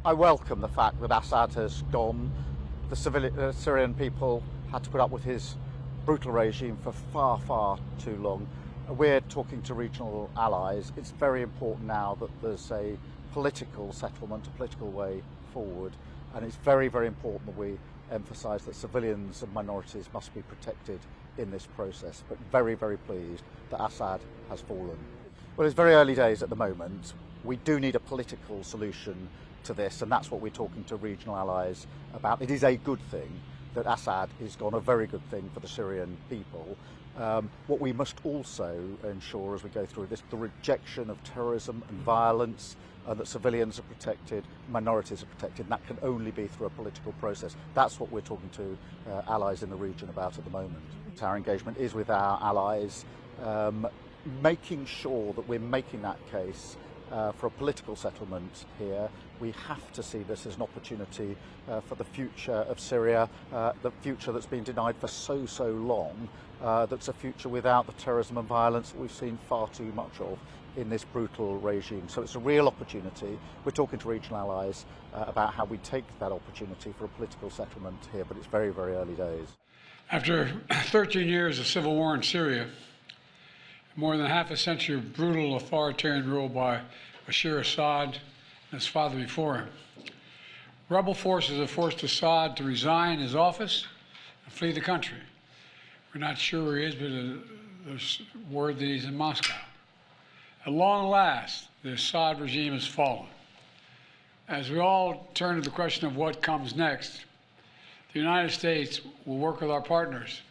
I welcome the fact that Assad has gone. The Syrian people had to put up with his brutal regime for far, far too long. We're talking to regional allies. It's very important now that there's a political settlement, a political way forward, and it's very, very important that we emphasise that civilians and minorities must be protected in this process. But very, very pleased that Assad has fallen. Well, it's very early days at the moment. We do need a political solution to this, and that's what we're talking to regional allies about. It is a good thing that Assad is gone, a very good thing for the Syrian people. What we must also ensure as we go through this, the rejection of terrorism and violence, that civilians are protected, minorities are protected, and that can only be through a political process. That's what we're talking to allies in the region about at the moment. Our engagement is with our allies, making sure that we're making that case for a political settlement here. We have to see this as an opportunity for the future of Syria, the future that's been denied for so long, that's a future without the terrorism and violence that we've seen far too much of in this brutal regime. So it's a real opportunity. We're talking to regional allies about how we take that opportunity for a political settlement here, but it's very, very early days. After 13 years of civil war in Syria, more than half a century of brutal authoritarian rule by Bashar Assad and his father before him, rebel forces have forced Assad to resign his office and flee the country. We're not sure where he is, but there's word that he's in Moscow. At long last, the Assad regime has fallen. As we all turn to the question of what comes next, the United States will work with our partners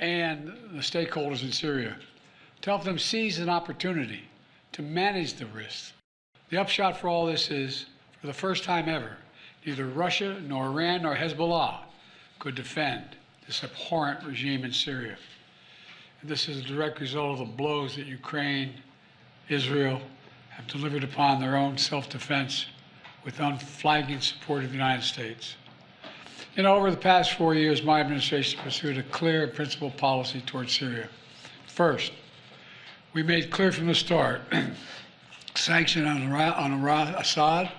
and the stakeholders in Syria to help them seize an opportunity to manage the risks. The upshot for all this is, for the first time ever, neither Russia nor Iran nor Hezbollah could defend this abhorrent regime in Syria. And this is a direct result of the blows that Ukraine, Israel have delivered upon their own self-defense with unflagging support of the United States. You know, over the past 4 years, my administration pursued a clear and principled policy towards Syria. First, we made clear from the start sanctions on Assad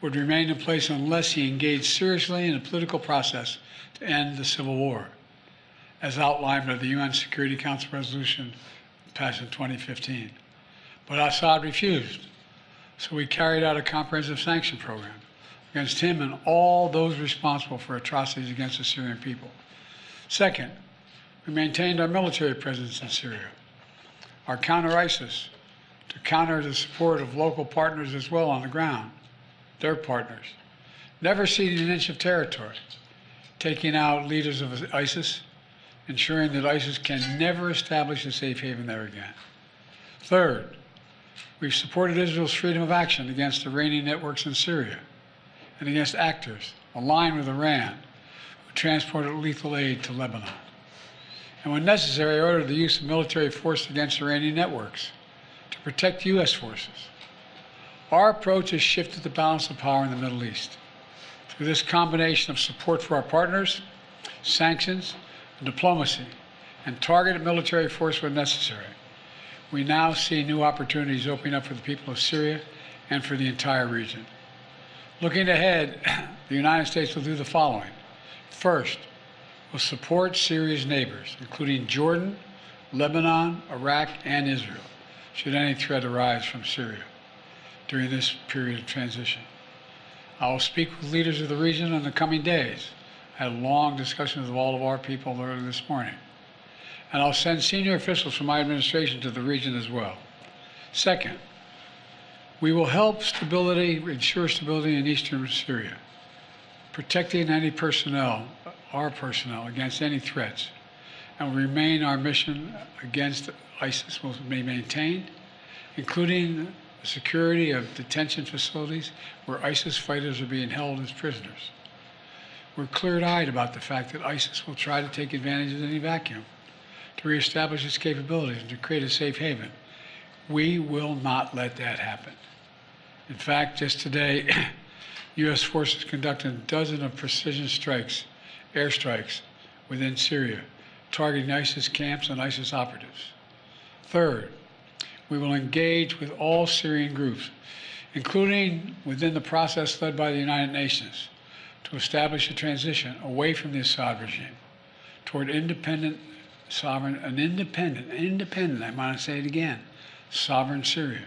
would remain in place unless he engaged seriously in a political process to end the civil war, as outlined by the UN Security Council resolution passed in 2015. But Assad refused, so we carried out a comprehensive sanction program against him and all those responsible for atrocities against the Syrian people. Second, we maintained our military presence in Syria, our counter-ISIS, to counter the support of local partners as well on the ground, their partners, never ceding an inch of territory, taking out leaders of ISIS, ensuring that ISIS can never establish a safe haven there again. Third, we've supported Israel's freedom of action against Iranian networks in Syria and against actors aligned with Iran who transported lethal aid to Lebanon. And when necessary, ordered the use of military force against Iranian networks to protect U.S. forces. Our approach has shifted the balance of power in the Middle East. Through this combination of support for our partners, sanctions, and diplomacy, and targeted military force when necessary, we now see new opportunities opening up for the people of Syria and for the entire region. Looking ahead, the United States will do the following. First, will support Syria's neighbors, including Jordan, Lebanon, Iraq, and Israel, should any threat arise from Syria during this period of transition. I will speak with leaders of the region in the coming days. I had long discussions with all of our people earlier this morning. And I'll send senior officials from my administration to the region as well. Second, we will help ensure stability in eastern Syria, protecting any personnel, our personnel, against any threats, and will remain our mission against ISIS will be maintained, including the security of detention facilities where ISIS fighters are being held as prisoners. We're clear-eyed about the fact that ISIS will try to take advantage of any vacuum to reestablish its capabilities and to create a safe haven. We will not let that happen. In fact, just today, U.S. forces conducted a dozen of precision strikes, airstrikes, within Syria, targeting ISIS camps and ISIS operatives. Third, we will engage with all Syrian groups, including within the process led by the United Nations to establish a transition away from the Assad regime toward independent, sovereign, I want to say it again, sovereign Syria,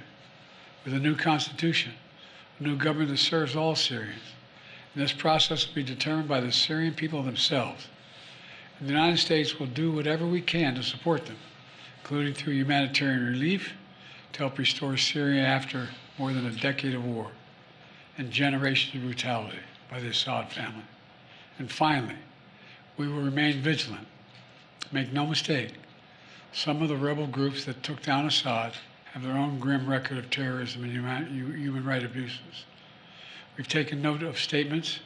with a new constitution, a new government that serves all Syrians. And this process will be determined by the Syrian people themselves. And the United States will do whatever we can to support them, including through humanitarian relief to help restore Syria after more than a decade of war and generations of brutality by the Assad family. And finally, we will remain vigilant. Make no mistake, some of the rebel groups that took down Assad have their own grim record of terrorism and human rights abuses. We've taken note of statements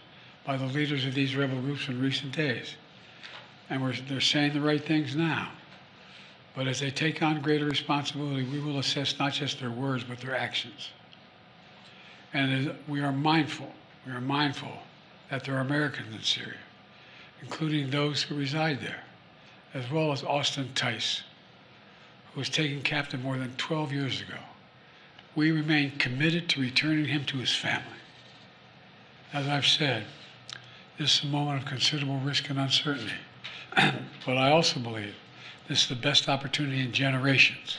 by the leaders of these rebel groups in recent days, and they're saying the right things now. But as they take on greater responsibility, we will assess not just their words, but their actions. And we are mindful that there are Americans in Syria, including those who reside there, as well as Austin Tice, who was taken captive more than 12 years ago. We remain committed to returning him to his family. As I've said, this is a moment of considerable risk and uncertainty, but I also believe this is the best opportunity in generations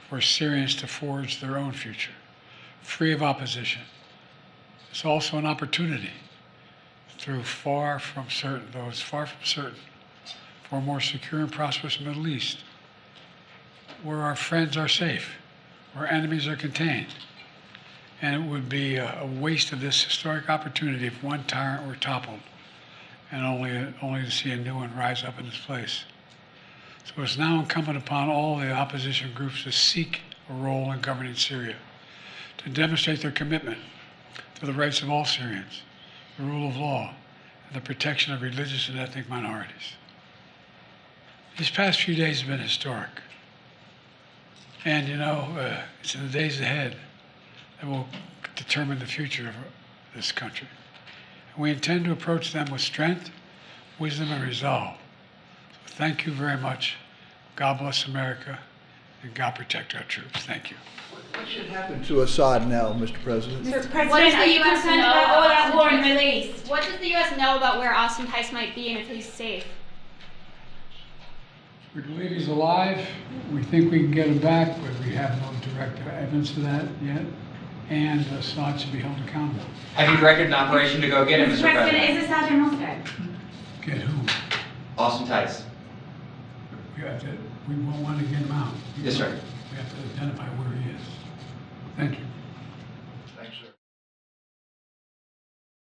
for Syrians to forge their own future, free of opposition. It's also an opportunity through far from certain, for a more secure and prosperous Middle East, where our friends are safe, where enemies are contained. And it would be a waste of this historic opportunity if one tyrant were toppled and only to see a new one rise up in its place. So it's now incumbent upon all the opposition groups to seek a role in governing Syria, to demonstrate their commitment to the rights of all Syrians, the rule of law, and the protection of religious and ethnic minorities. These past few days have been historic. And it's in the days ahead that will determine the future of this country. And we intend to approach them with strength, wisdom, and resolve. So thank you very much. God bless America, and God protect our troops. Thank you. What should happen to Assad now, Mr. President? Mr. President, are you concerned about all that war in the Middle East? What does the U.S. know about where Austin Tice might be and if he's safe? We believe he's alive. We think we can get him back, but we have no direct evidence of that yet. And Assad should be held accountable. Have you directed an operation to go get him, Mr. President? Is Assad in Moscow? Get who? Austin Tice. We won't want to get him out. Yes, sir. We have to identify where he is. Thank you.